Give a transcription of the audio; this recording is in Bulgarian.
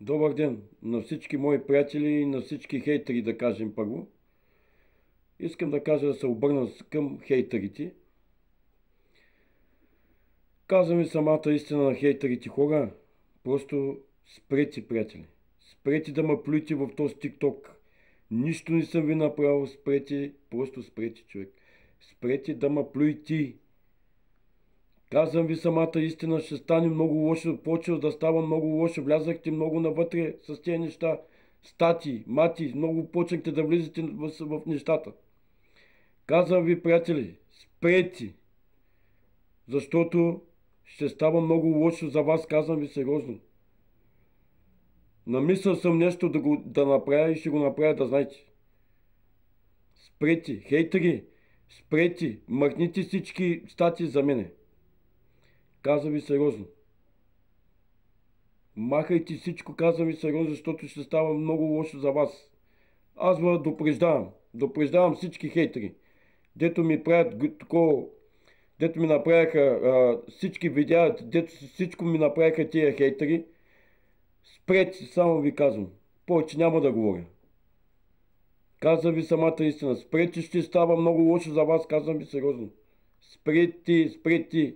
Добър ден на всички мои приятели и на всички хейтери, да кажем първо. Искам да кажа да се обърна към хейтерите. Казвам ви самата истина на хейтерите хора. Просто спрете, приятели. Спрете да ме плюете в този тикток. Нищо не съм ви направил. Спрете, просто спрете, човек. Спрете да ме плюете. Казвам ви самата истина, ще стане много лошо, почва да става много лошо, влязахте много навътре с тези неща, стати, мати, много почнахте да влизате в нещата. Казвам ви, приятели, спрете, защото ще става много лошо за вас, казвам ви сериозно. Намислял съм нещо да направя и ще го направя, да знаете. Спрете, хейтери, спрете, махните всички стати за мене. Казвам ви сериозно. Махайте всичко, казвам ви сериозно, защото ще става много лошо за вас. Аз ви допреждавам. Допреждавам всички хейтери. Дето ми правят такова, дето ми направиха всички видеа, дето всичко ми направиха тия хейтери. Спрете, само ви казвам. Повече няма да говоря. Казвам ви самата истина. Спрете, ще става много лошо за вас, казвам ви сериозно. Спрете, спрете.